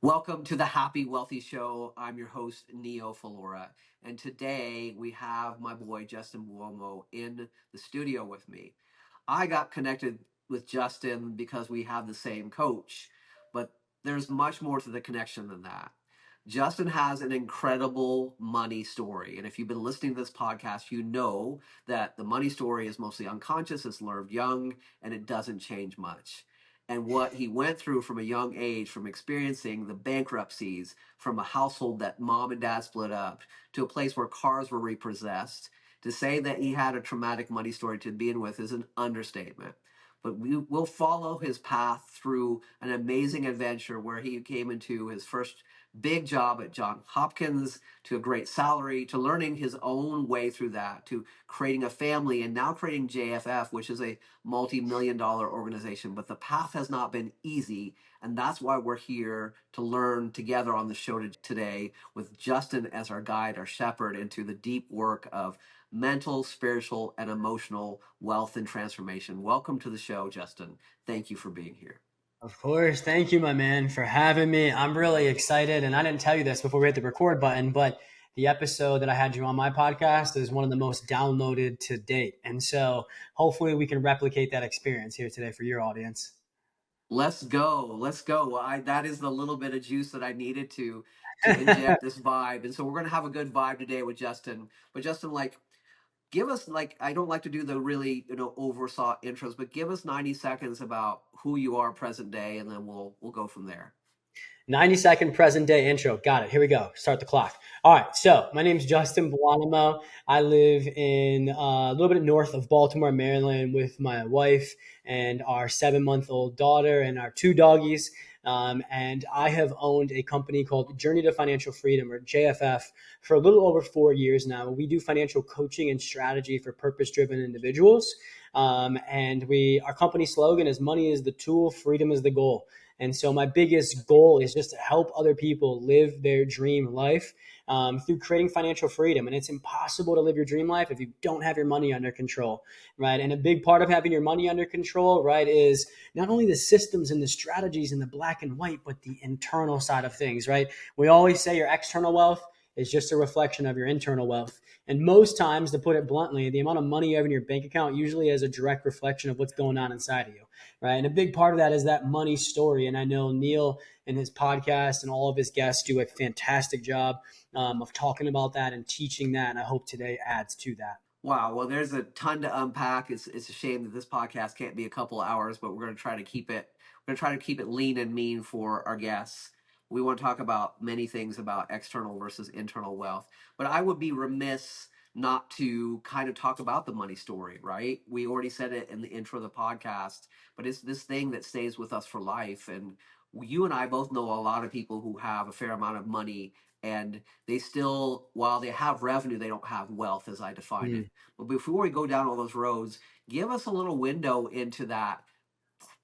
Welcome to the Happy Wealthy Show. I'm your host, Neal Phalora. And today we have my boy, Justin Buonomo, in the studio with me. I got connected with Justin because we have the same coach, but there's much more to the connection than that. Justin has an incredible money story. And if you've been listening to this podcast, you know that the money story is mostly unconscious, it's learned young, and it doesn't change much. And what he went through from a young age, from experiencing the bankruptcies, from a household that mom and dad split up, to a place where cars were repossessed, to say that he had a traumatic money story to begin with is an understatement. But we will follow his path through an amazing adventure where he came into his first big job at John Hopkins, to a great salary, to learning his own way through that, to creating a family, and now creating JFF, which is a multi-million-dollar organization. But the path has not been easy, and that's why we're here to learn together on the show today with Justin as our guide, our shepherd into the deep work of mental, spiritual, and emotional wealth and transformation. Welcome to the show, Justin. Thank you for being here. Of course. Thank you, my man, for having me. I'm really excited. And I didn't tell you this before we hit the record button, but the episode that I had you on my podcast is one of the most downloaded to date. And so hopefully we can replicate that experience here today for your audience. Let's go. Let's go. Well, that is the little bit of juice that I needed to inject this vibe. And so we're gonna have a good vibe today with Justin. But Justin, like, give us, like, I don't like to do the really, oversaw intros, but give us 90 seconds about who you are present day, and then we'll go from there. 90-second present day intro. Got it. Here we go. Start the clock. All right. So my name is Justin Buonomo. I live in a little bit north of Baltimore, Maryland, with my wife and our 7-month-old daughter and our two doggies. And I have owned a company called Journey to Financial Freedom, or JFF, for a little over 4 years now. We do financial coaching and strategy for purpose-driven individuals. And our company slogan is "Money is the tool, freedom is the goal." And so my biggest goal is just to help other people live their dream life through creating financial freedom. And it's impossible to live your dream life if you don't have your money under control, right? And a big part of having your money under control, right, is not only the systems and the strategies and the black and white, but the internal side of things, right? We always say your external wealth is just a reflection of your internal wealth. And most times, to put it bluntly, the amount of money you have in your bank account usually is a direct reflection of what's going on inside of you, right? And a big part of that is that money story. And I know Neal and his podcast and all of his guests do a fantastic job of talking about that and teaching that. And I hope today adds to that. Wow. Well, there's a ton to unpack. It's a shame that this podcast can't be a couple hours, but we're going to try to keep it. We're going to try to keep it lean and mean for our guests. We want to talk about many things about external versus internal wealth, but I would be remiss not to kind of talk about the money story, right? We already said it in the intro of the podcast, but it's this thing that stays with us for life. And you and I both know a lot of people who have a fair amount of money, and they still, while they have revenue, they don't have wealth as I define it. Mm. But before we go down all those roads, give us a little window into that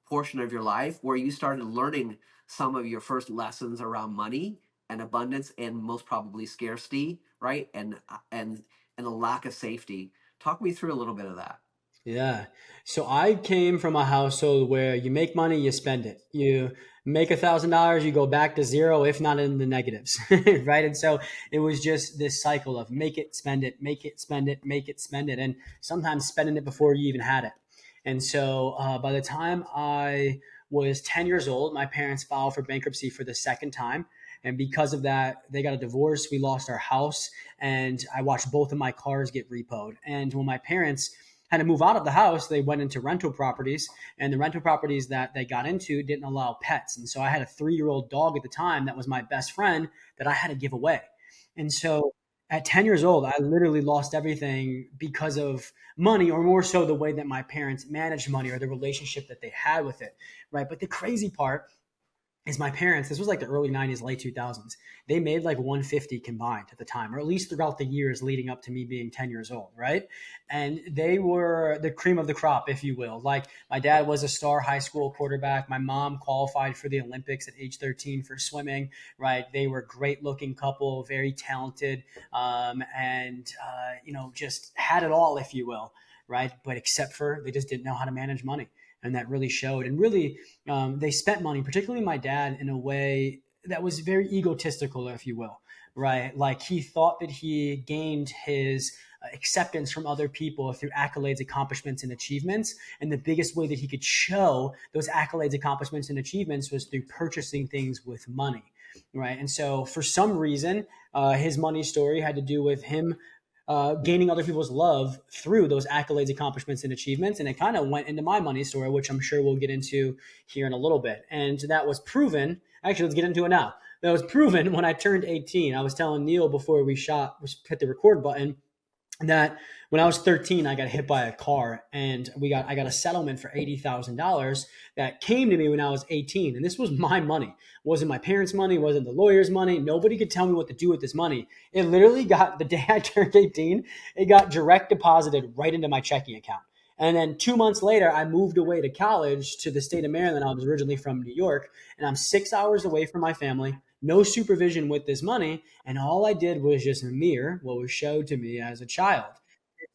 portion of your life where you started learning some of your first lessons around money and abundance, and most probably scarcity, right? And the lack of safety. Talk me through a little bit of that. Yeah. So I came from a household where you make money, you spend it. You make $1,000, you go back to zero, if not in the negatives, right? And so it was just this cycle of make it, spend it, make it, spend it, make it, spend it, and sometimes spending it before you even had it. And so by the time I was 10 years old, my parents filed for bankruptcy for the second time. And because of that, they got a divorce. We lost our house, and I watched both of my cars get repoed. And when my parents had to move out of the house, they went into rental properties, and the rental properties that they got into didn't allow pets. And so I had a 3-year-old dog at the time that was my best friend that I had to give away. And so at 10 years old, I literally lost everything because of money, or more so the way that my parents managed money or the relationship that they had with it. Right. But the crazy part is my parents, this was like the early 90s, late 2000s. They made like 150 combined at the time, or at least throughout the years leading up to me being 10 years old, right? And they were the cream of the crop, if you will. Like my dad was a star high school quarterback. My mom qualified for the Olympics at age 13 for swimming, right? They were a great looking couple, very talented, just had it all, if you will, right? But except for they just didn't know how to manage money. And that really showed. And really, they spent money, particularly my dad, in a way. that was very egotistical, if you will, right? Like he thought that he gained his acceptance from other people through accolades, accomplishments, and achievements. And the biggest way that he could show those accolades, accomplishments, and achievements was through purchasing things with money, right? And so for some reason, his money story had to do with him gaining other people's love through those accolades, accomplishments, and achievements. And it kind of went into my money story, which I'm sure we'll get into here in a little bit. And that was proven. Actually, let's get into it now. That was proven when I turned 18. I was telling Neal before we hit the record button, that when I was 13, I got hit by a car, and I got a settlement for $80,000 that came to me when I was 18. And this was my money. It wasn't my parents' money, it wasn't the lawyer's money. Nobody could tell me what to do with this money. It literally got, the day I turned 18, it got direct deposited right into my checking account. And then 2 months later, I moved away to college to the state of Maryland. I was originally from New York, and I'm 6 hours away from my family, no supervision with this money. And all I did was just mirror what was showed to me as a child,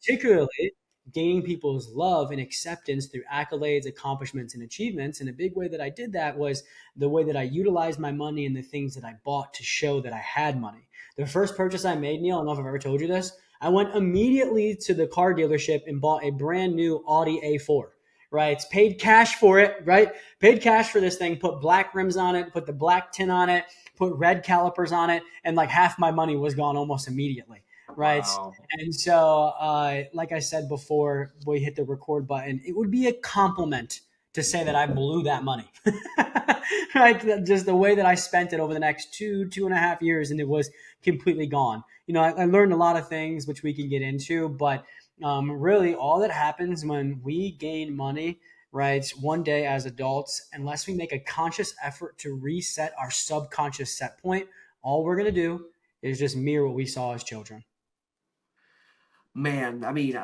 particularly gaining people's love and acceptance through accolades, accomplishments, and achievements. And a big way that I did that was the way that I utilized my money and the things that I bought to show that I had money. The first purchase I made, Neal, I don't know if I've ever told you this, I went immediately to the car dealership and bought a brand new Audi A4. Right, it's paid cash for it. Right, paid cash for this thing. Put black rims on it. Put the black tint on it. Put red calipers on it, and like half my money was gone almost immediately. Right, Wow. and so, like I said before we hit the record button, it would be a compliment to say that I blew that money. Right, just the way that I spent it over the next 2.5 years, and it was completely gone. I learned a lot of things which we can get into, but really, all that happens when we gain money, right, one day as adults, unless we make a conscious effort to reset our subconscious set point, all we're going to do is just mirror what we saw as children. Man, I mean,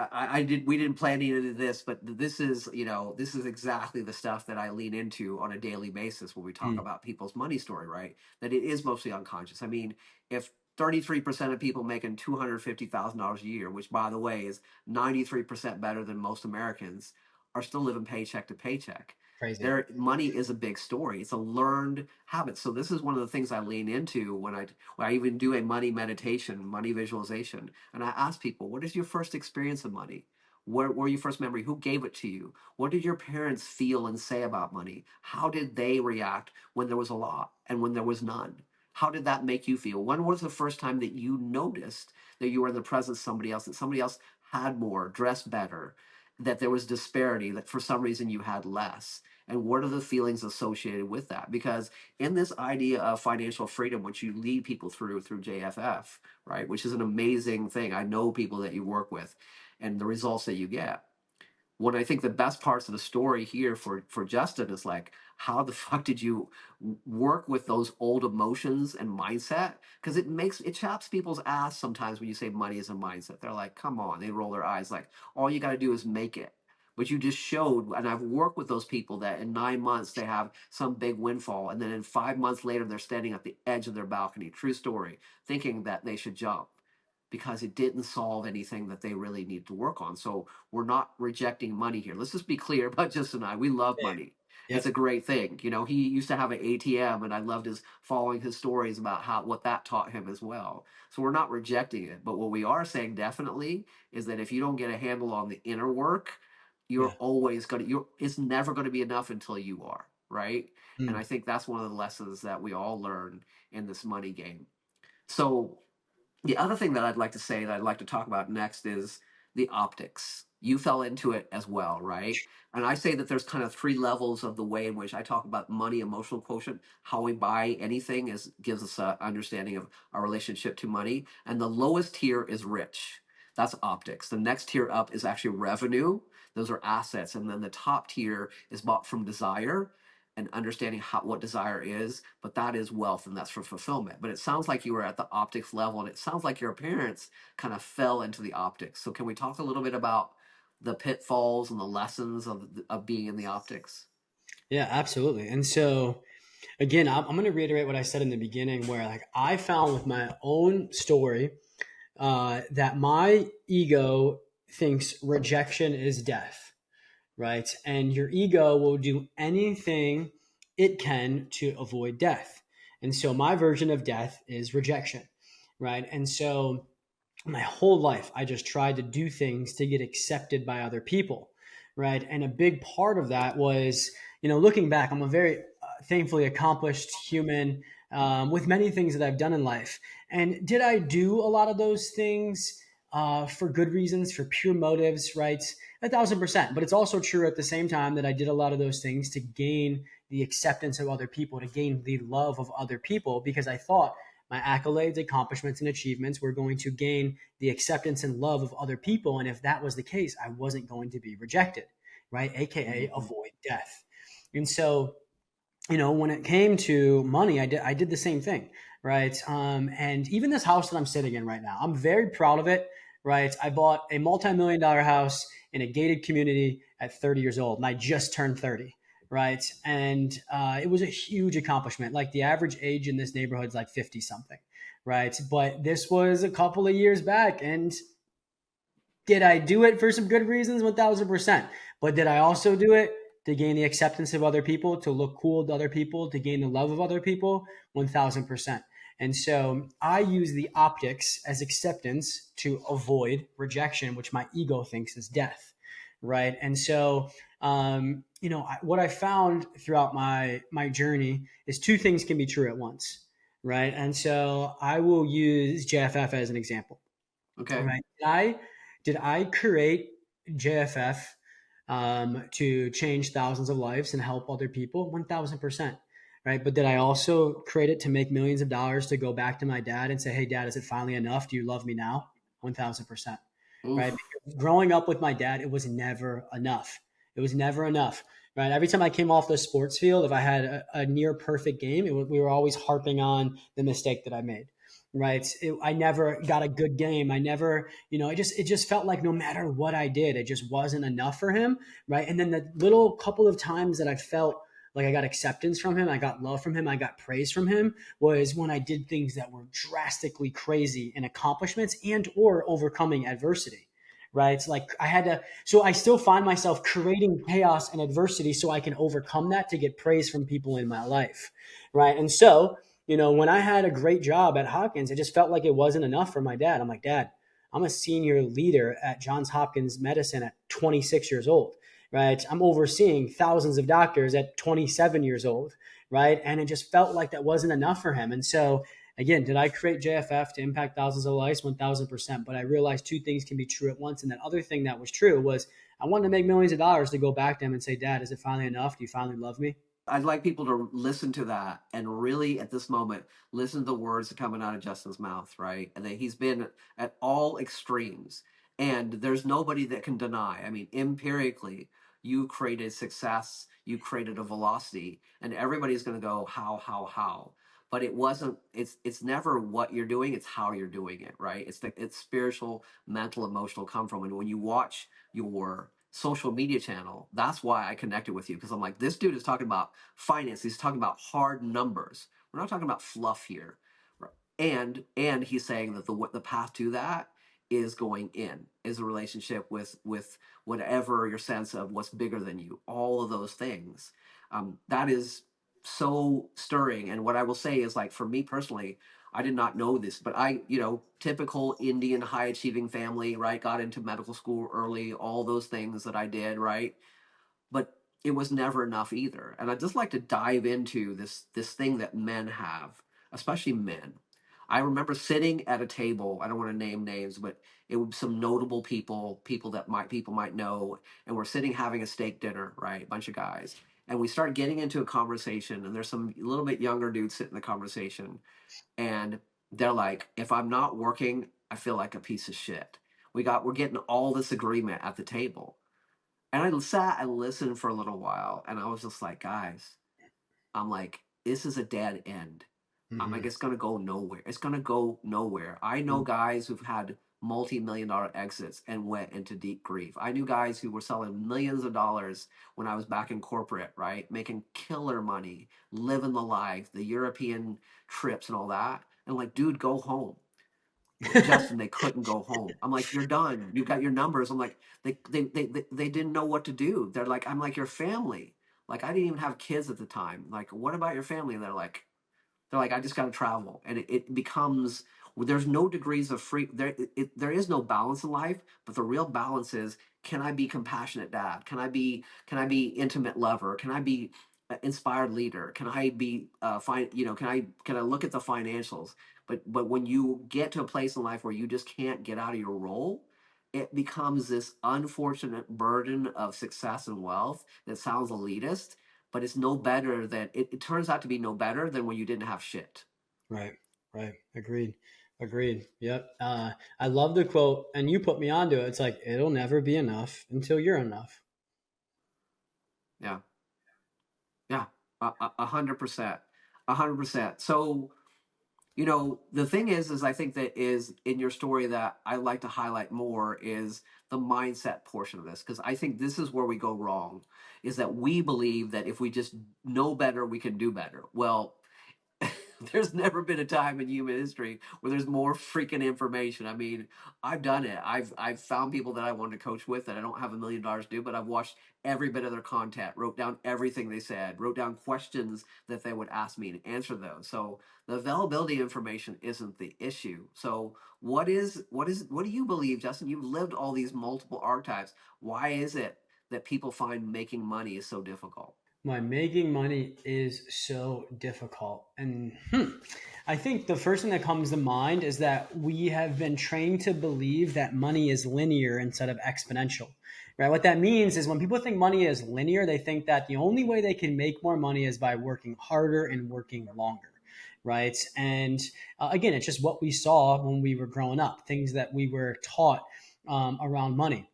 we didn't plan any of this, but this is exactly the stuff that I lean into on a daily basis when we talk Mm, about people's money story, right? That it is mostly unconscious. I mean, if 33% of people making $250,000 a year, which by the way is 93% better than most Americans, are still living paycheck to paycheck. crazy. Their money is a big story. It's a learned habit. So this is one of the things I lean into when I even do a money meditation, money visualization, and I ask people, what is your first experience of money? What were your first memory? Who gave it to you? What did your parents feel and say about money? How did they react when there was a lot and when there was none? How did that make you feel? When was the first time that you noticed that you were in the presence of somebody else, that somebody else had more, dressed better, that there was disparity, that for some reason you had less? And what are the feelings associated with that? Because in this idea of financial freedom, which you lead people through JFF, right, which is an amazing thing. I know people that you work with and the results that you get. What I think the best parts of the story here for Justin is like, how the fuck did you work with those old emotions and mindset? Because it chaps people's ass sometimes when you say money is a mindset. They're like, come on, they roll their eyes like, all you got to do is make it. But you just showed, and I've worked with those people that in 9 months they have some big windfall, and then in 5 months later they're standing at the edge of their balcony, true story, thinking that they should jump because it didn't solve anything that they really need to work on. So we're not rejecting money here. Let's just be clear about Justin and I. We love money. It's Yep. a great thing. He used to have an ATM, and I loved his following his stories about what that taught him as well. So we're not rejecting it, but what we are saying definitely is that if you don't get a handle on the inner work, Yeah. it's never gonna be enough until you are, right? And I Mm, think that's one of the lessons that we all learn in this money game. So the other thing that I'd like to say that I'd like to talk about next is the optics. You fell into it as well, right? And I say that there's kind of three levels of the way in which I talk about money emotional quotient. How we buy anything gives us an understanding of our relationship to money. And the lowest tier is rich. That's optics. The next tier up is actually revenue. Those are assets. And then the top tier is bought from desire and understanding what desire is, but that is wealth and that's for fulfillment. But it sounds like you were at the optics level, and it sounds like your parents kind of fell into the optics. So can we talk a little bit about the pitfalls and the lessons of being in the optics? yeah, absolutely. And so, again, I'm going to reiterate what I said in the beginning, where like I found with my own story that my ego thinks rejection is death, right? And your ego will do anything it can to avoid death. And so my version of death is rejection, right? And so my whole life I just tried to do things to get accepted by other people, right? And a big part of that was, looking back, I'm a very thankfully accomplished human, with many things that I've done in life. And did I do a lot of those things for good reasons, for pure motives, right? 1,000%. But it's also true at the same time that I did a lot of those things to gain the acceptance of other people, to gain the love of other people, because I thought my accolades, accomplishments, and achievements were going to gain the acceptance and love of other people. And if that was the case, I wasn't going to be rejected, right? AKA Mhm. avoid death. And so, when it came to money, I did the same thing, right? And even this house that I'm sitting in right now, I'm very proud of it, right? I bought a multi-million-dollar house in a gated community at 30 years old, and I just turned 30, right? And it was a huge accomplishment. Like the average age in this neighborhood is like 50 something, right? But this was a couple of years back, and did I do it for some good reasons? 1,000%. But did I also do it to gain the acceptance of other people, to look cool to other people, to gain the love of other people? 1,000%. And so I use the optics as acceptance to avoid rejection, which my ego thinks is death. Right. And so, what I found throughout my journey is two things can be true at once. Right. And so I will use JFF as an example. Okay. Right. Did I create JFF to change thousands of lives and help other people? 1,000%. Right. But did I also create it to make millions of dollars to go back to my dad and say, hey, dad, is it finally enough? Do you love me now? 1,000%. Right. Oof. Because growing up with my dad, it was never enough. It was never enough. Right. Every time I came off the sports field, if I had a near perfect game, we were always harping on the mistake that I made. Right. I never got a good game. I never, it just felt like no matter what I did, it just wasn't enough for him. Right. And then the little couple of times that I felt like I got acceptance from him, I got love from him, I got praise from him, was when I did things that were drastically crazy in accomplishments and or overcoming adversity. Right. It's like I had to, so I still find myself creating chaos and adversity so I can overcome that to get praise from people in my life. Right. And so, when I had a great job at Hopkins, it just felt like it wasn't enough for my dad. I'm like, Dad, I'm a senior leader at Johns Hopkins Medicine at 26 years old, right? I'm overseeing thousands of doctors at 27 years old, right? And it just felt like that wasn't enough for him. And so, again, did I create JFF to impact thousands of lives? 1,000%. But I realized two things can be true at once. And that other thing that was true was I wanted to make millions of dollars to go back to him and say, Dad, is it finally enough? Do you finally love me? I'd like people to listen to that and really, at this moment, listen to the words that coming out of Justin's mouth, right? And that he's been at all extremes, and there's nobody that can deny. I mean, empirically, you created success, you created a velocity, and everybody's going to go how. But it wasn't. It's never what you're doing; it's how you're doing it, right? It's spiritual, mental, emotional come from. And when you watch your social media channel, that's why I connected with you, because I'm like, this dude is talking about finance. He's talking about hard numbers. We're not talking about fluff here. Right? And he's saying that the path to that is going in, is a relationship with whatever your sense of what's bigger than you. All of those things. That is so stirring. And what I will say is, like, for me personally, I did not know this, but typical Indian high achieving family, right? Got into medical school early, all those things that I did, right? But it was never enough either. And I'd just like to dive into this thing that men have, especially men. I remember sitting at a table. I don't want to name names, but it was some notable people, people might know, and we're sitting having a steak dinner, right? A bunch of guys, and we start getting into a conversation, and there's some little bit younger dudes sitting in the conversation, and they're like, if I'm not working, I feel like a piece of shit. We're getting all this agreement at the table, and I sat and listened for a little while, and I was just like, guys, I'm like, this is a dead end. I'm like, Mm-hmm. it's gonna go nowhere. It's gonna go nowhere. I know guys who've had multi-million-dollar exits and went into deep grief. I knew guys who were selling millions of dollars when I was back in corporate, right? Making killer money, living the life, the European trips and all that. And like, dude, go home. Justin, they couldn't go home. I'm like, you're done. You got your numbers. I'm like, they didn't know what to do. They're like, I'm like, your family. Like, I didn't even have kids at the time. Like, what about your family? And they're like, They're like, I just got to travel, and it becomes, there's no degrees of free there. There is no balance in life, but the real balance is, can I be compassionate dad? Can I be intimate lover? Can I be inspired leader? Can I be can I look at the financials? But when you get to a place in life where you just can't get out of your role, it becomes this unfortunate burden of success and wealth that sounds elitist, but it's no better than it turns out to be no better than when you didn't have shit. Right. Right. Agreed. Agreed. Yep. I love the quote, and you put me onto it. It's like it'll never be enough until you're enough. Yeah, yeah, 100%, 100%. So the thing is I think that is in your story that I like to highlight more is the mindset portion of this, because I think this is where we go wrong, is that we believe that if we just know better we can do better. Well, there's never been a time in human history where there's more freaking information. I mean, I've done it. I've found people that I wanted to coach with that I don't have $1 million to do, but I've watched every bit of their content, wrote down everything they said, wrote down questions that they would ask me and answer those. So the availability of information isn't the issue. So what do you believe, Justin? You've lived all these multiple archetypes. Why is it that people find making money is so difficult? My making money is so difficult. And I think the first thing that comes to mind is that we have been trained to believe that money is linear instead of exponential. Right? What that means is when people think money is linear, they think that the only way they can make more money is by working harder and working longer. Right. And again, it's just what we saw when we were growing up, things that we were taught around money.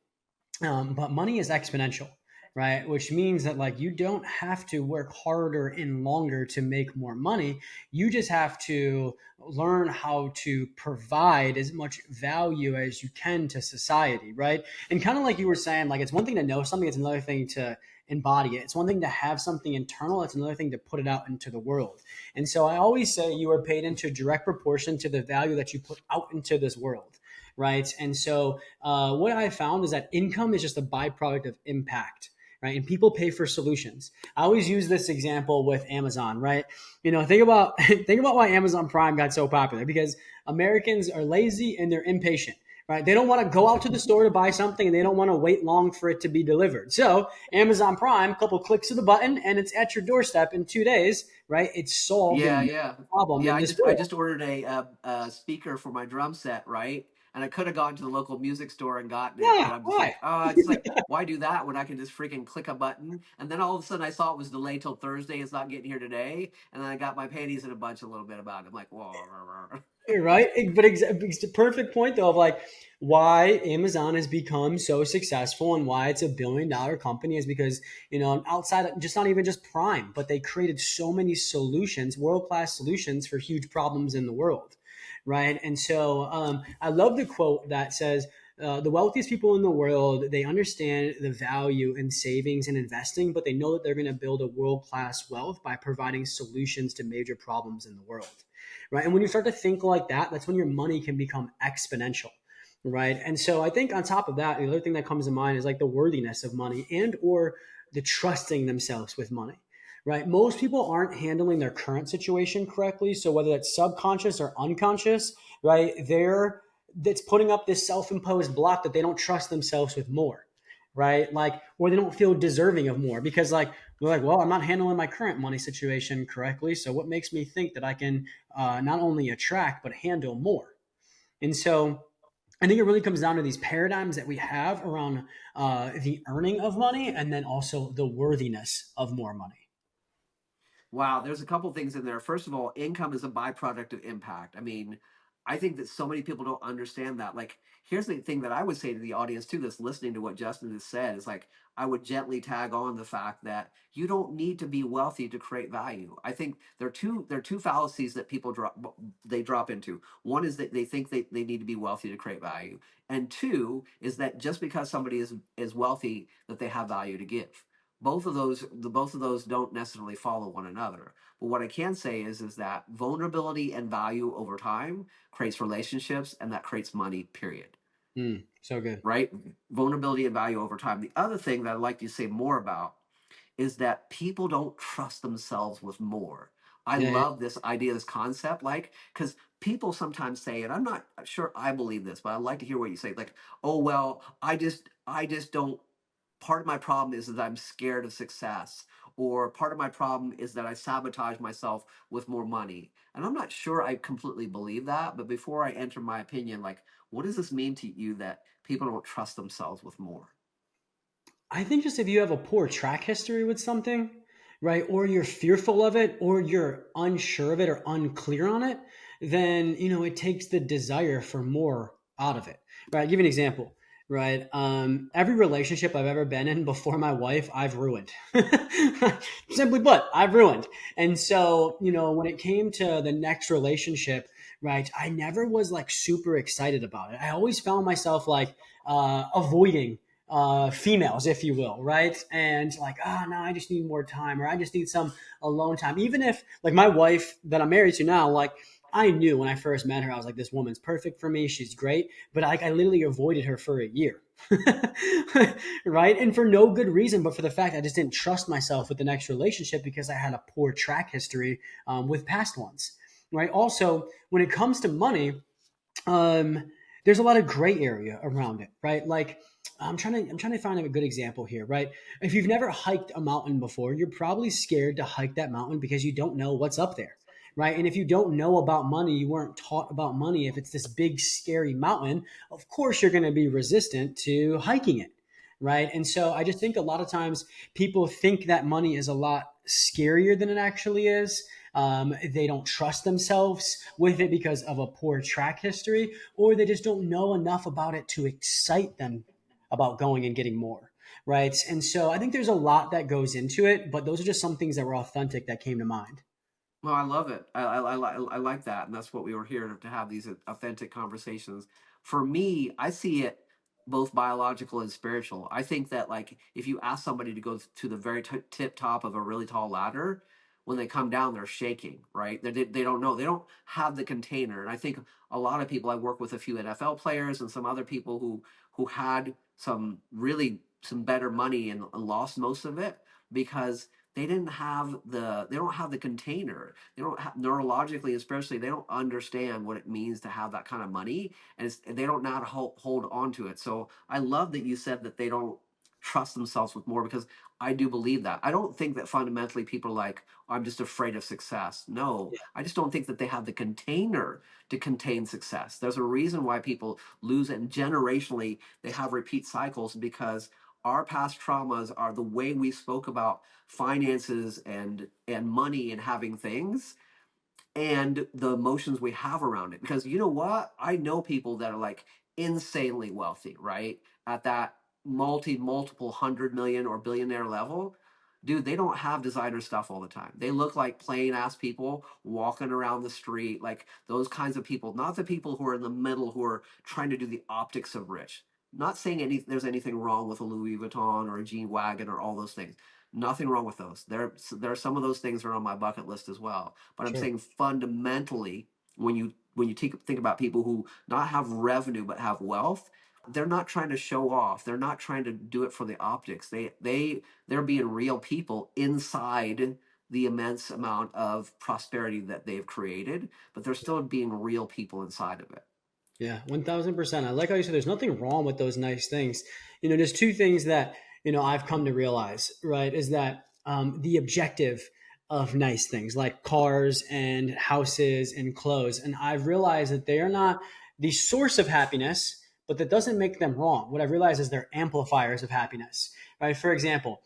But money is exponential, right? Which means that like you don't have to work harder and longer to make more money. You just have to learn how to provide as much value as you can to society, right? And kind of like you were saying, like it's one thing to know something, it's another thing to embody it. It's one thing to have something internal, it's another thing to put it out into the world. And so I always say you are paid into direct proportion to the value that you put out into this world, right? And so what I found is that income is just a byproduct of impact, right? And people pay for solutions. I always use this example with Amazon, right? Think about think about why Amazon Prime got so popular, because Americans are lazy and they're impatient. Right? They don't want to go out to the store to buy something and they don't want to wait long for it to be delivered. So Amazon Prime, a couple clicks of the button and it's at your doorstep in 2 days, right? It's solved a Yeah, major yeah, problem yeah. in I this just I world. just ordered a speaker for my drum set, right? And I could have gone to the local music store and gotten it, but Yeah, I'm just why? like, oh, it's like, why do that when I can just freaking click a button? And then all of a sudden I saw it was delayed till Thursday. It's not getting here today, and then I got my panties in a bunch a little bit about it. I'm like, whoa. Right, but it's the perfect point though of like why Amazon has become so successful and why it's $1 billion company is because outside of just not even just Prime, but they created so many solutions, world class solutions for huge problems in the world, right? And so I love the quote that says. The wealthiest people in the world, they understand the value in savings and investing, but they know that they're going to build a world class wealth by providing solutions to major problems in the world, right? And when you start to think like that, that's when your money can become exponential, right? And so I think on top of that, the other thing that comes to mind is like the worthiness of money and or the trusting themselves with money, right? Most people aren't handling their current situation correctly. So whether that's subconscious or unconscious, right, that's putting up this self-imposed block that they don't trust themselves with more, right? Like, or they don't feel deserving of more because like they're like, well, I'm not handling my current money situation correctly. So what makes me think that I can not only attract but handle more? And so I think it really comes down to these paradigms that we have around the earning of money and then also the worthiness of more money. Wow, there's a couple things in there. First of all, income is a byproduct of impact. I mean, I think that so many people don't understand that. Like, here's the thing that I would say to the audience too, that's listening to what Justin has said, is like I would gently tag on the fact that you don't need to be wealthy to create value. I think there are two fallacies that people drop into. One is that they think they need to be wealthy to create value. And two is that just because somebody is wealthy that they have value to give. Both of those don't necessarily follow one another. But what I can say is that vulnerability and value over time creates relationships, and that creates money, period. So good. Right? Vulnerability and value over time. The other thing that I'd like to say more about is that people don't trust themselves with more. I Yeah. love this idea, this concept, like, because people sometimes say, and I'm not sure I believe this, but I'd like to hear what you say. Like, oh well, I just don't. Part of my problem is that I'm scared of success, or part of my problem is that I sabotage myself with more money. And I'm not sure I completely believe that, but before I enter my opinion, like, what does this mean to you that people don't trust themselves with more? I think just if you have a poor track history with something, right, or you're fearful of it, or you're unsure of it or unclear on it, then it takes the desire for more out of it. Right. I'll give you an example. Right. Every relationship I've ever been in before my wife, I've ruined. Simply put, I've ruined. And so, when it came to the next relationship, right, I never was like super excited about it. I always found myself like avoiding females, if you will, right? And like, oh no, I just need more time, or I just need some alone time. Even if like my wife that I'm married to now, like I knew when I first met her, I was like, this woman's perfect for me. She's great. But like I literally avoided her for a year. Right. And for no good reason, but for the fact I just didn't trust myself with the next relationship because I had a poor track history with past ones. Right. Also, when it comes to money, there's a lot of gray area around it, right? Like I'm trying to find a good example here, right? If you've never hiked a mountain before, you're probably scared to hike that mountain because you don't know what's up there, right? And if you don't know about money, you weren't taught about money. If it's this big scary mountain, of course you're going to be resistant to hiking it, right? And so I just think a lot of times people think that money is a lot scarier than it actually is. They don't trust themselves with it because of a poor track history, or they just don't know enough about it to excite them about going and getting more. Right. And so I think there's a lot that goes into it, but those are just some things that were authentic that came to mind. Well, I love it. I like that, and that's what we were here to have these authentic conversations. For me, I see it both biological and spiritual. I think that like if you ask somebody to go to the very tip top of a really tall ladder, when they come down, they're shaking, right? They don't know. They don't have the container. And I think a lot of people. I work with a few NFL players and some other people who had some better money and lost most of it because they don't have the container. They don't have, neurologically especially, they don't understand what it means to have that kind of money, and they don't know how to hold on to it. So I love that you said that they don't trust themselves with more, because I do believe that. I don't think that fundamentally people are like, oh, I'm just afraid of success. No, I just don't think that they have the container to contain success. There's a reason why people lose it, and generationally they have repeat cycles, because our past traumas are the way we spoke about finances and money and having things, and the emotions we have around it. Because you know what, I know people that are like insanely wealthy, right, at that multiple 100 million or billionaire level. Dude, they don't have designer stuff all the time. They look like plain ass people walking around the street, like those kinds of people, not the people who are in the middle who are trying to do the optics of rich. Not saying there's anything wrong with a Louis Vuitton or a G Wagon or all those things. Nothing wrong with those. There are some of those things that are on my bucket list as well. But I'm Sure. saying fundamentally, when you think about people who not have revenue but have wealth, they're not trying to show off. They're not trying to do it for the optics. They're being real people inside the immense amount of prosperity that they've created, but they're still being real people inside of it. Yeah, 1000%. I like how you said there's nothing wrong with those nice things. There's two things that, I've come to realize, right? Is that the objective of nice things like cars and houses and clothes. And I've realized that they are not the source of happiness, but that doesn't make them wrong. What I've realized is they're amplifiers of happiness, right? For example,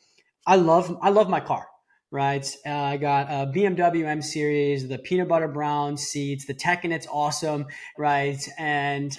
I love my car. Right, I got a BMW M Series, the peanut butter brown seats, the tech in it's awesome, right? And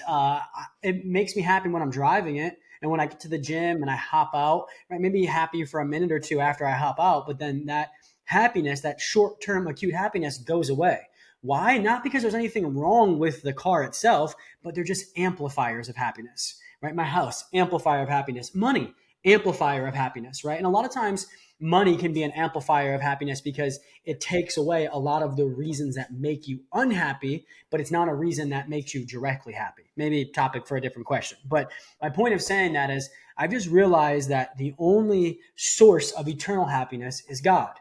it makes me happy when I'm driving it. And when I get to the gym and I hop out, right, maybe happy for a minute or two after I hop out, but then that happiness, that short term acute happiness goes away. Why? Not because there's anything wrong with the car itself, but they're just amplifiers of happiness, right? My house, amplifier of happiness. Money, amplifier of happiness, right? And a lot of times, money can be an amplifier of happiness because it takes away a lot of the reasons that make you unhappy, but it's not a reason that makes you directly happy. Maybe a topic for a different question. But my point of saying that is I've just realized that the only source of eternal happiness is God,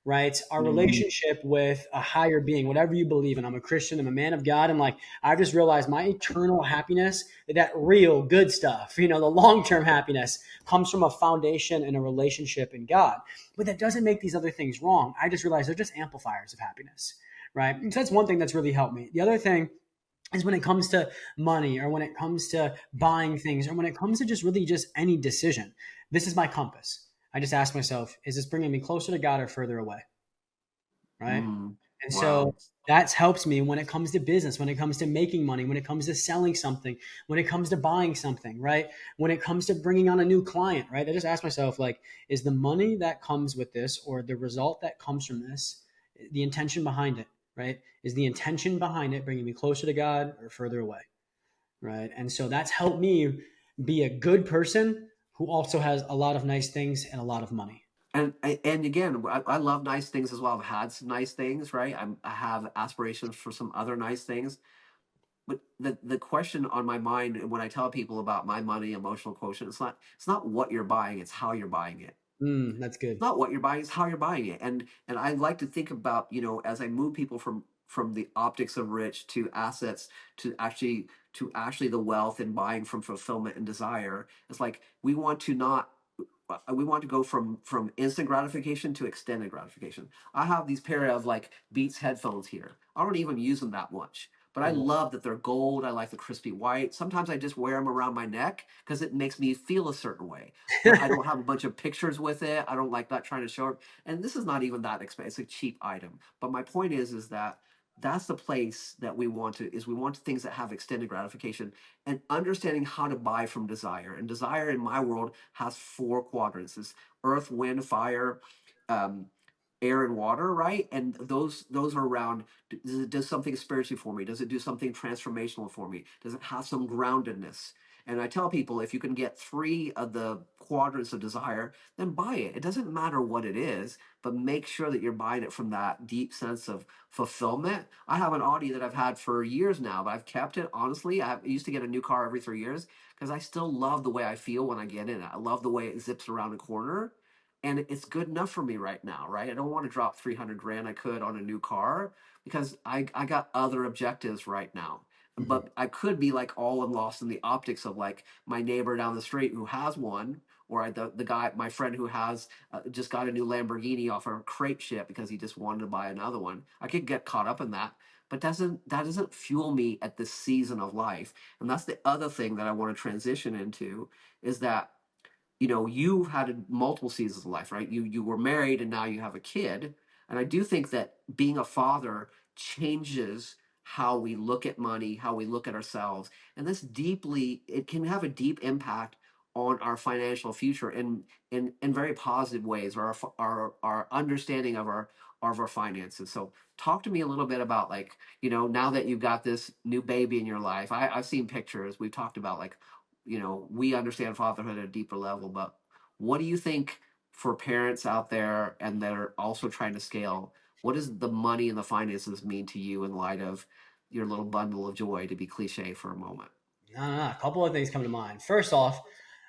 right? Our Mm. relationship with a higher being, whatever you believe in. I'm a Christian, I'm a man of God. And like, I've just realized my eternal happiness, that real good stuff, the long term happiness comes from a foundation and a relationship in God. But that doesn't make these other things wrong. I just realized they're just amplifiers of happiness, right? And so that's one thing that's really helped me. The other thing is when it comes to money, or when it comes to buying things, or when it comes to just really just any decision, this is my compass. I just ask myself, is this bringing me closer to God or further away? Right. Mm. And so Wow. that's helps me when it comes to business, when it comes to making money, when it comes to selling something, when it comes to buying something, right? When it comes to bringing on a new client, right? I just ask myself, like, is the money that comes with this, or the result that comes from this, the intention behind it, right? Is the intention behind it bringing me closer to God or further away, right? And so that's helped me be a good person who also has a lot of nice things and a lot of money. And again, I love nice things as well. I've had some nice things, right? I have aspirations for some other nice things. But the question on my mind when I tell people about my money emotional quotient, it's not what you're buying, it's how you're buying it. That's good. Not what you're buying, it's how you're buying it. And I like to think about, as I move people from the optics of rich to assets to actually the wealth and buying from fulfillment and desire. It's like we want to go from instant gratification to extended gratification. I have these pair of like Beats headphones here. I don't even use them that much, but I Oh, love that they're gold. I like the crispy white. Sometimes I just wear them around my neck because it makes me feel a certain way. I don't have a bunch of pictures with it. I don't like not trying to show it. And this is not even that expensive. It's a cheap item. But my point is that that's the place that we want things that have extended gratification and understanding how to buy from desire. And desire in my world has four quadrants: it's earth, wind, fire, um, air, and water, right? And those are around, does it do something spiritually for me? Does it do something transformational for me? Does it have some groundedness? And I tell people, if you can get three of the quadrants of desire, then buy it. It doesn't matter what it is, but make sure that you're buying it from that deep sense of fulfillment. I have an Audi that I've had for years now, but I've kept it. Honestly, I used to get a new car every 3 years because I still love the way I feel when I get in it. I love the way it zips around a corner, and it's good enough for me right now, right? I don't want to drop 300 grand. I could on a new car because I got other objectives right now. mhm. But I could be like all and lost in the optics of like my neighbor down the street who has one, or the guy, my friend who has just got a new Lamborghini off a crate ship because he just wanted to buy another one. I could get caught up in that, but that doesn't fuel me at this season of life. And that's the other thing that I want to transition into is that you've had multiple seasons of life, right? You were married and now you have a kid, and I do think that being a father changes how we look at money, how we look at ourselves, and it can have a deep impact on our financial future in very positive ways, or our understanding of our finances. So talk to me a little bit about, like, now that you've got this new baby in your life. I've seen pictures. We've talked about, like, we understand fatherhood at a deeper level, but what do you think for parents out there and that are also trying to scale? What does the money and the finances mean to you in light of your little bundle of joy, to be cliche for a moment? No, no, no. A couple of things come to mind. First off,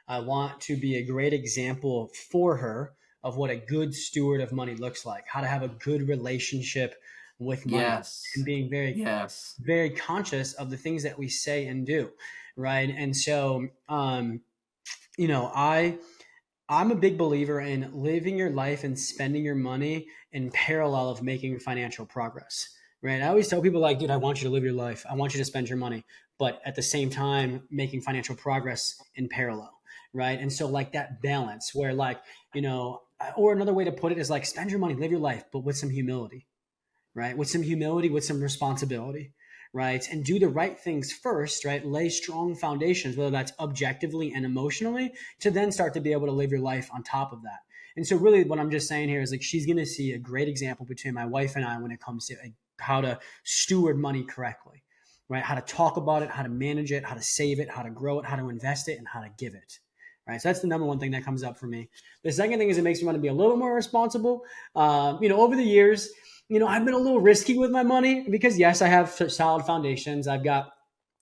I want to be a great example for her of what a good steward of money looks like, how to have a good relationship with money, and Yes. being very, Yes. very conscious of the things that we say and do, right? And so, you know, I I'm a big believer in living your life and spending your money in parallel of making financial progress. Right. I always tell people, like, dude, I want you to live your life. I want you to spend your money, but at the same time, making financial progress in parallel. Right. And so, like, that balance where, like, or another way to put it is like, spend your money, live your life, but with some humility, right? With some humility, with some responsibility, right? And do the right things first, right? Lay strong foundations, whether that's objectively and emotionally, to then start to be able to live your life on top of that. And so, really, what I'm just saying here is, like, she's going to see a great example between my wife and I when it comes to, like, how to steward money correctly, right? How to talk about it, how to manage it, how to save it, how to grow it, how to invest it, and how to give it. Right. So that's the number one thing that comes up for me. The second thing is, it makes me want to be a little more responsible. Over the years, I've been a little risky with my money because, yes, I have solid foundations. I've got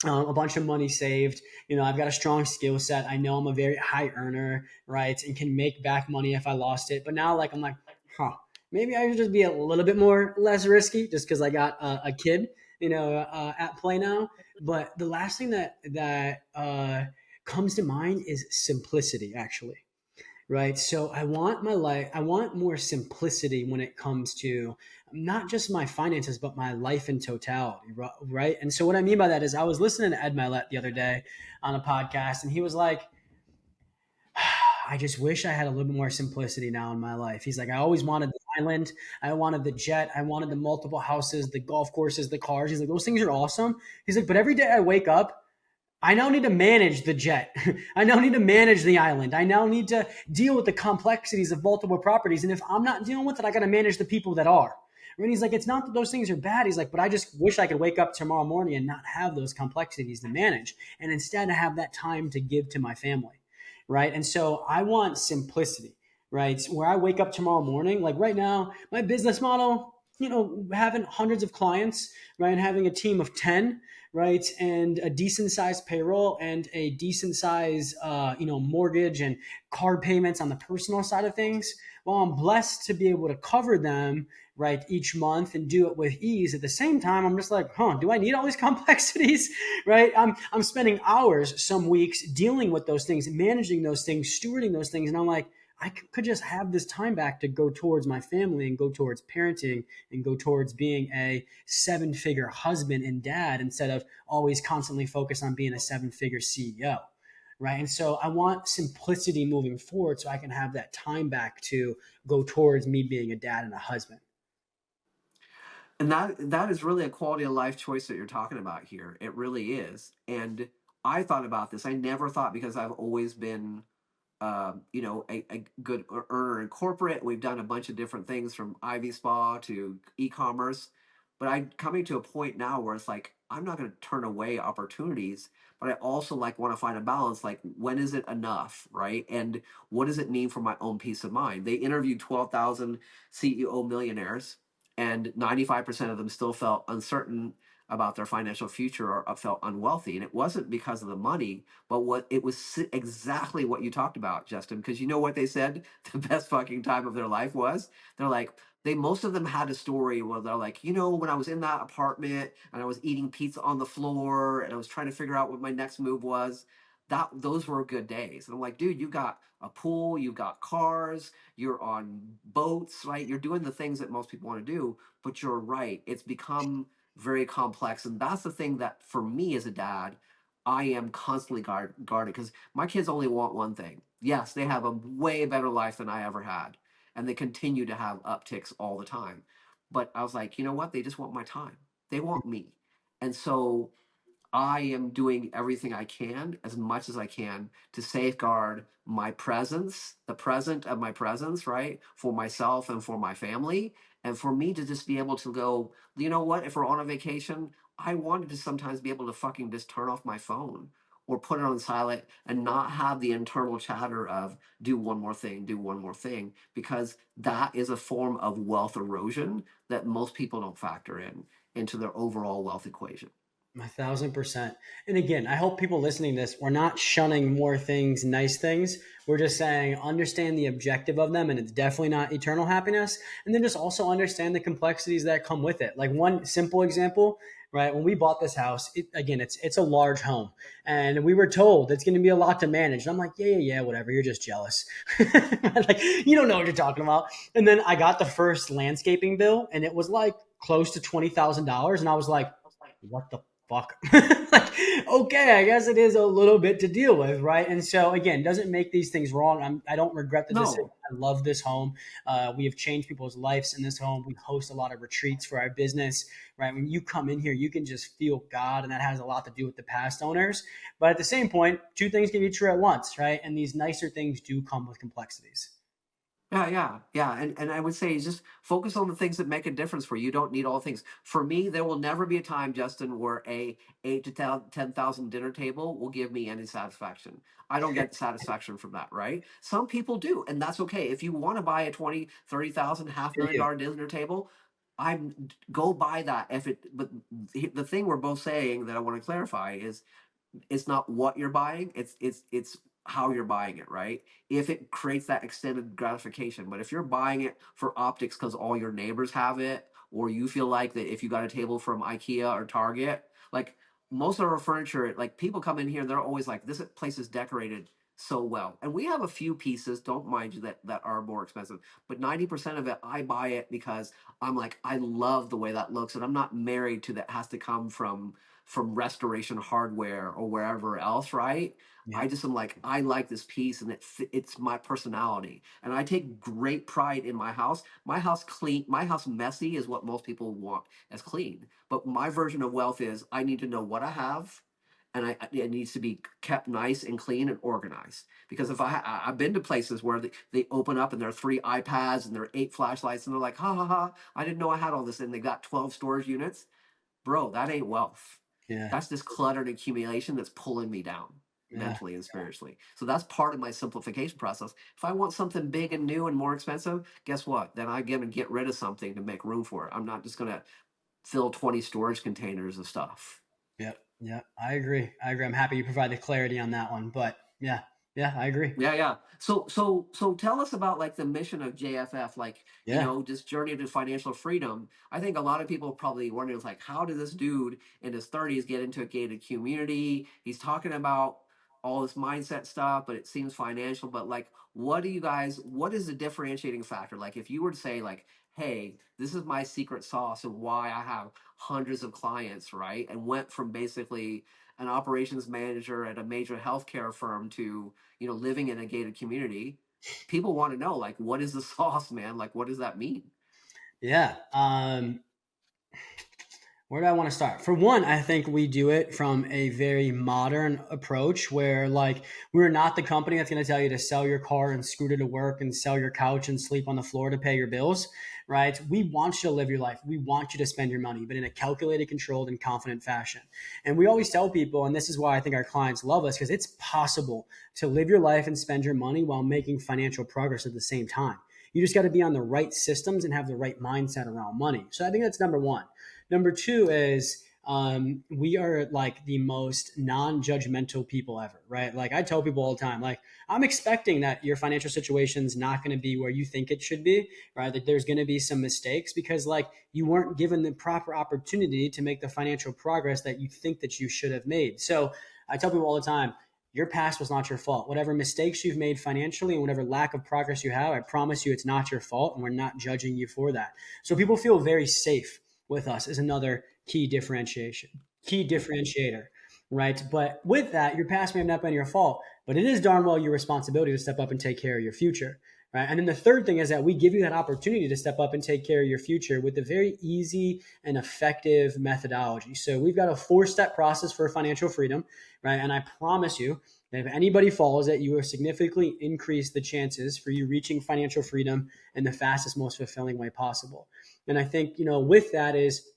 a bunch of money saved. I've got a strong skill set. I know I'm a very high earner, right? And can make back money if I lost it. But now, like, I'm like, huh, maybe I should just be a little bit more less risky just because I got a kid, at play now. But the last thing that comes to mind is simplicity, actually, right? So I want my life, I want more simplicity when it comes to not just my finances, but my life in totality, right? And so what I mean by that is I was listening to Ed Milet the other day on a podcast, and he was like, I just wish I had a little bit more simplicity now in my life. He's like, I always wanted the island. I wanted the jet. I wanted the multiple houses, the golf courses, the cars. He's like, those things are awesome. He's like, but every day I wake up, I now need to manage the jet. I now need to manage the island. I now need to deal with the complexities of multiple properties. And if I'm not dealing with it, I got to manage the people that are. And he's like, it's not that those things are bad. He's like, but I just wish I could wake up tomorrow morning and not have those complexities to manage and instead have that time to give to my family. Right. And so I want simplicity, right? Where I wake up tomorrow morning, like right now, my business model, having hundreds of clients, right? And having a team of 10, right, and a decent sized payroll and a decent size mortgage and card payments on the personal side of things. Well, I'm blessed to be able to cover them, right, each month and do it with ease. At the same time, I'm just like, do I need all these complexities? Right? I'm spending hours some weeks dealing with those things, managing those things, stewarding those things, and I'm like, I could just have this time back to go towards my family and go towards parenting and go towards being a 7-figure husband and dad instead of always constantly focused on being a 7-figure CEO. Right. And so I want simplicity moving forward so I can have that time back to go towards me being a dad and a husband. And that is really a quality of life choice that you're talking about here. It really is. And I thought about this. I never thought, because I've always been a good earner in corporate. We've done a bunch of different things from Ivy Spa to e-commerce, but I'm coming to a point now where it's like I'm not going to turn away opportunities, but I also like want to find a balance. Like, when is it enough, right? And what does it mean for my own peace of mind? They interviewed 12,000 CEO millionaires, and 95% of them still felt uncertain about their financial future or felt unwealthy, and it wasn't because of the money, but what it was exactly what you talked about, Justin, because you know what they said the best fucking time of their life was? They're like, most of them had a story where they're like, when I was in that apartment and I was eating pizza on the floor and I was trying to figure out what my next move was, those were good days. And I'm like, dude, you got a pool, you got cars, you're on boats, right? You're doing the things that most people want to do, but you're right. It's become very complex. And that's the thing that for me as a dad, I am constantly guarded, because my kids only want one thing. Yes, they have a way better life than I ever had, and they continue to have upticks all the time. But I was like, you know what? They just want my time. They want me. And so I am doing everything I can, as much as I can, to safeguard my presence, the present of my presence, right? For myself and for my family. And for me to just be able to go, you know what? If we're on a vacation, I wanted to sometimes be able to fucking just turn off my phone or put it on silent and not have the internal chatter of do one more thing, do one more thing, because that is a form of wealth erosion that most people don't factor into their overall wealth equation. 1,000%. And again, I hope people listening to this, we're not shunning more things, nice things. We're just saying understand the objective of them, and it's definitely not eternal happiness. And then just also understand the complexities that come with it. Like one simple example, right? When we bought this house, it's a large home, and we were told it's going to be a lot to manage. And I'm like, yeah, whatever. You're just jealous. Like, you don't know what you're talking about. And then I got the first landscaping bill, and it was like close to $20,000, and I was like, what the fuck? Like, okay, I guess it is a little bit to deal with, right? And so again, doesn't make these things wrong. I don't regret the decision. No. I love this home. We have changed people's lives in this home. We host a lot of retreats for our business, right? When you come in here, you can just feel God, and that has a lot to do with the past owners. But at the same point, two things can be true at once, right? And these nicer things do come with complexities. Yeah. And I would say just focus on the things that make a difference for you. You don't need all things. For me, there will never be a time, Justin, where a 8 to 10,000 dinner table will give me any satisfaction. I don't get satisfaction from that, right? Some people do, and that's okay. If you want to buy a 20, 30,000, half For million you. dollar dinner table, I go buy that. But the thing we're both saying that I want to clarify is it's not what you're buying, it's how you're buying it, right? If it creates that extended gratification. But if you're buying it for optics because all your neighbors have it, or you feel like that if you got a table from IKEA or Target, like most of our furniture, like people come in here and they're always like, this place is decorated so well. And we have a few pieces, don't mind you, that are more expensive. But 90% of it, I buy it because I'm like, I love the way that looks, and I'm not married to that has to come from restoration hardware or wherever else, right? Yeah. I just am like, I like this piece, and it's my personality, and I take great pride in my house. My house clean, my house messy is what most people want as clean. But my version of wealth is I need to know what I have, and it needs to be kept nice and clean and organized. Because if I've been to places where they open up and there are 3 iPads and there are 8 flashlights, and they're like, ha ha ha, I didn't know I had all this, and they got 12 storage units. Bro, that ain't wealth. Yeah. That's this cluttered accumulation that's pulling me down Yeah. mentally and spiritually. So that's part of my simplification process. If I want something big and new and more expensive, guess what? Then I get rid of something to make room for it. I'm not just gonna fill 20 storage containers of stuff. Yep. Yep. I agree. I agree. I'm happy you provide the clarity on that one. But yeah. Yeah, I agree. Yeah, yeah. So tell us about like the mission of JFF, like, Yeah. this journey to financial freedom. I think a lot of people probably wondering like, how did this dude in his 30s get into a gated community? He's talking about all this mindset stuff, but it seems financial. But like, what is the differentiating factor? Like, if you were to say like, hey, this is my secret sauce and why I have hundreds of clients, right? And went from basically an operations manager at a major healthcare firm to living in a gated community. People want to know, like, what is the sauce, man? Like, what does that mean? Yeah. Where do I want to start? For one, I think we do it from a very modern approach where, like, we're not the company that's going to tell you to sell your car and scooter to work and sell your couch and sleep on the floor to pay your bills, right? We want you to live your life. We want you to spend your money, but in a calculated, controlled, and confident fashion. And we always tell people, and this is why I think our clients love us, because it's possible to live your life and spend your money while making financial progress at the same time. You just got to be on the right systems and have the right mindset around money. So I think that's number one. Number two is we are like the most non-judgmental people ever, right? Like I tell people all the time, like I'm expecting that your financial situation is not going to be where you think it should be, right? That there's going to be some mistakes because like you weren't given the proper opportunity to make the financial progress that you think that you should have made. So I tell people all the time, your past was not your fault. Whatever mistakes you've made financially and whatever lack of progress you have, I promise you it's not your fault and we're not judging you for that. So people feel very safe with us is another key differentiator, right? But with that, your past may have not been your fault, but it is darn well your responsibility to step up and take care of your future, right? And then the third thing is that we give you that opportunity to step up and take care of your future with a very easy and effective methodology. So we've got a 4-step process for financial freedom, right? And I promise you that if anybody follows it, you will significantly increase the chances for you reaching financial freedom in the fastest, most fulfilling way possible. And I think, with that is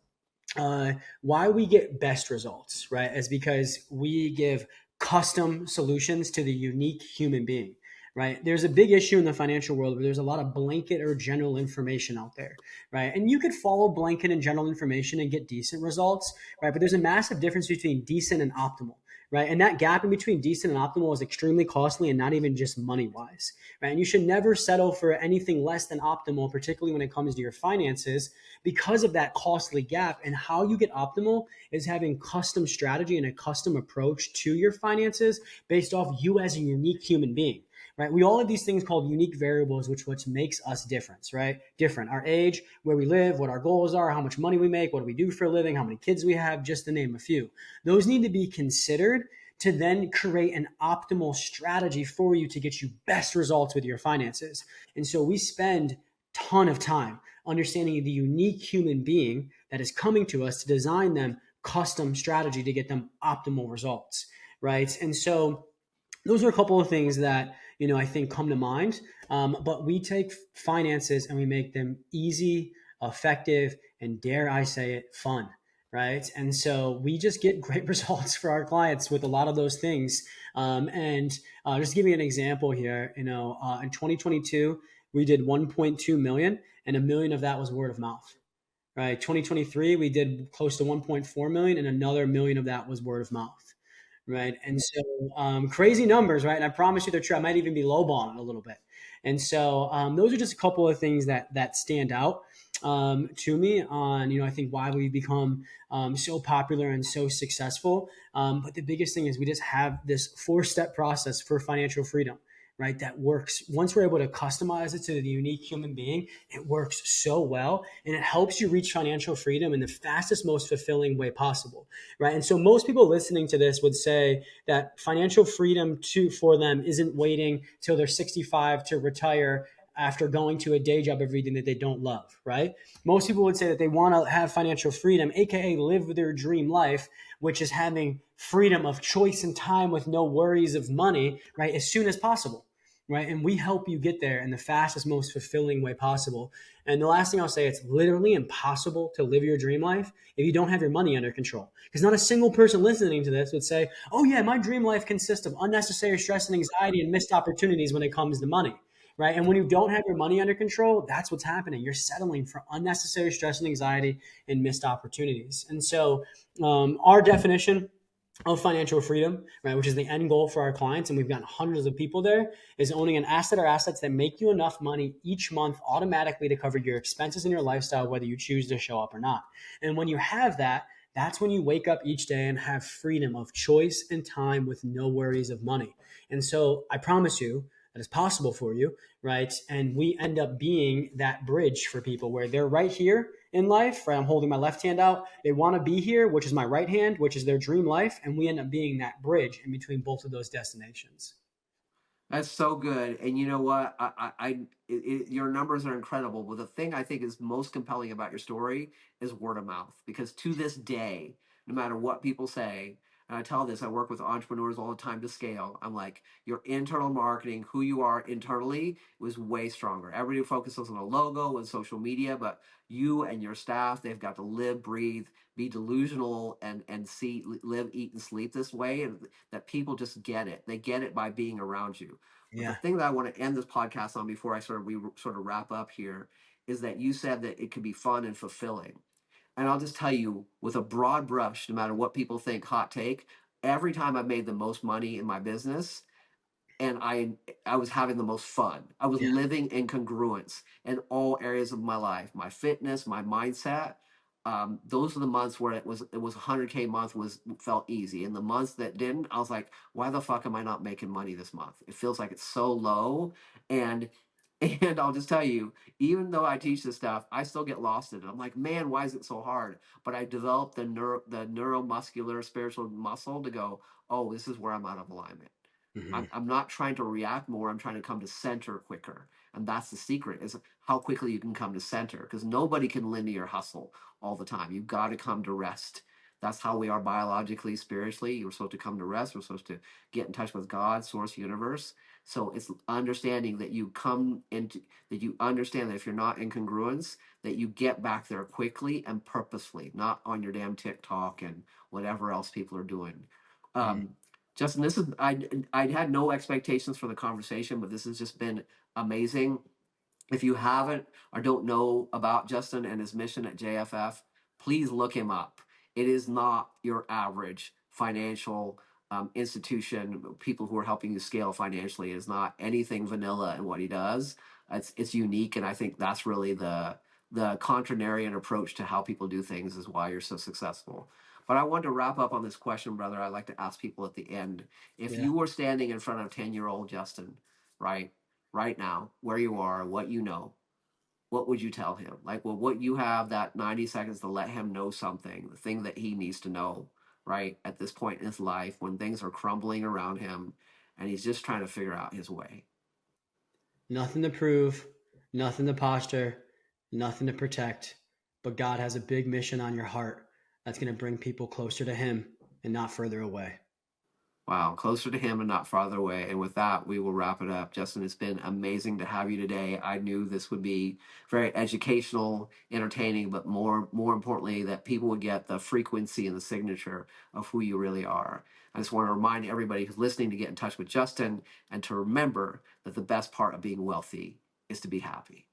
why we get best results, right? Is because we give custom solutions to the unique human being, right? There's a big issue in the financial world where there's a lot of blanket or general information out there, right? And you could follow blanket and general information and get decent results, right? But there's a massive difference between decent and optimal. Right. And that gap in between decent and optimal is extremely costly and not even just money wise. Right. And you should never settle for anything less than optimal, particularly when it comes to your finances, because of that costly gap. And how you get optimal is having custom strategy and a custom approach to your finances based off you as a unique human being. Right. We all have these things called unique variables, which makes us different, right? Different. Our age, where we live, what our goals are, how much money we make, what do we do for a living, how many kids we have, just to name a few. Those need to be considered to then create an optimal strategy for you to get you best results with your finances. And so we spend a ton of time understanding the unique human being that is coming to us to design them custom strategy to get them optimal results, right? And so those are a couple of things that I think come to mind. But we take finances and we make them easy, effective, and dare I say it, fun, right? And so we just get great results for our clients with a lot of those things. And just to give you an example here, in 2022 we did 1.2 million, and $1 million of that was word of mouth. Right, 2023 we did close to 1.4 million, and another $1 million of that was word of mouth. right? And so crazy numbers, right? And I promise you they're true. I might even be lowballing it a little bit. And so those are just a couple of things that stand out to me on, I think why we've become so popular and so successful. But the biggest thing is we just have this 4-step process for financial freedom, right? That works. Once we're able to customize it to the unique human being, it works so well, and it helps you reach financial freedom in the fastest, most fulfilling way possible, right? And so most people listening to this would say that financial freedom for them isn't waiting till they're 65 to retire after going to a day job every day that they don't love, right? Most people would say that they want to have financial freedom, aka live their dream life, which is having freedom of choice and time with no worries of money, right, as soon as possible, right? And we help you get there in the fastest, most fulfilling way possible. And the last thing I'll say, it's literally impossible to live your dream life if you don't have your money under control. Because not a single person listening to this would say, oh, yeah, my dream life consists of unnecessary stress and anxiety and missed opportunities when it comes to money, right? And when you don't have your money under control, that's what's happening. You're settling for unnecessary stress and anxiety and missed opportunities. And so, our definition of financial freedom, right, which is the end goal for our clients, and we've got hundreds of people there, is owning an asset or assets that make you enough money each month automatically to cover your expenses and your lifestyle, whether you choose to show up or not. And when you have that, that's when you wake up each day and have freedom of choice and time with no worries of money. And so I promise you that is possible for you, right? And we end up being that bridge for people where they're right here in life, right? I'm holding my left hand out. They want to be here, which is my right hand, which is their dream life. And we end up being that bridge in between both of those destinations. That's so good. And you know what? Your numbers are incredible. But the thing I think is most compelling about your story is word of mouth. Because to this day, no matter what people say, and I tell this, I work with entrepreneurs all the time to scale. I'm like, your internal marketing, who you are internally, was way stronger. Everybody focuses on a logo and social media, but you and your staff, they've got to live, breathe, be delusional, and see, live, eat, and sleep this way. And that people just get it. They get it by being around you. But the Yeah. thing that I want to end this podcast on before we sort of wrap up here is that you said that it could be fun and fulfilling. And I'll just tell you, with a broad brush, no matter what people think, hot take, every time I've made the most money in my business, and I was having the most fun. I was Yeah. living in congruence in all areas of my life, my fitness, my mindset. Those are the months where it was 100K month was felt easy, and the months that didn't, I was like, why the fuck am I not making money this month? It feels like it's so low, and and I'll just tell you, even though I teach this stuff, I still get lost in it. I'm like, man, why is it so hard? But I developed the neuromuscular spiritual muscle to go, oh, this is where I'm out of alignment. Mm-hmm. I'm not trying to react more. I'm trying to come to center quicker. And that's the secret is how quickly you can come to center because nobody can linear hustle all the time. You've got to come to rest. That's how we are biologically, spiritually. You're supposed to come to rest. We're supposed to get in touch with God, source, universe. So it's understanding that that you understand that if you're not in congruence, that you get back there quickly and purposefully, not on your damn TikTok and whatever else people are doing. Mm-hmm. Um, Justin, this is I had no expectations for the conversation, but this has just been amazing. If you haven't or don't know about Justin and his mission at JFF, please look him up. It is not your average financial institution, people who are helping you scale financially. It is not anything vanilla in what he does. It's unique, and I think that's really the contrarian approach to how people do things is why you're so successful. But I wanted to wrap up on this question, brother. I like to ask people at the end if Yeah. you were standing in front of 10-year-old Justin, right? Right now, where you are, what you know, what would you tell him? Like, well, what you have that 90 seconds to let him know something, the thing that he needs to know, right? At this point in his life, when things are crumbling around him and he's just trying to figure out his way. Nothing to prove, nothing to posture, nothing to protect. But God has a big mission on your heart that's going to bring people closer to Him and not further away. Wow, closer to him and not farther away. And with that, we will wrap it up. Justin, it's been amazing to have you today. I knew this would be very educational, entertaining, but more importantly, that people would get the frequency and the signature of who you really are. I just want to remind everybody who's listening to get in touch with Justin and to remember that the best part of being wealthy is to be happy.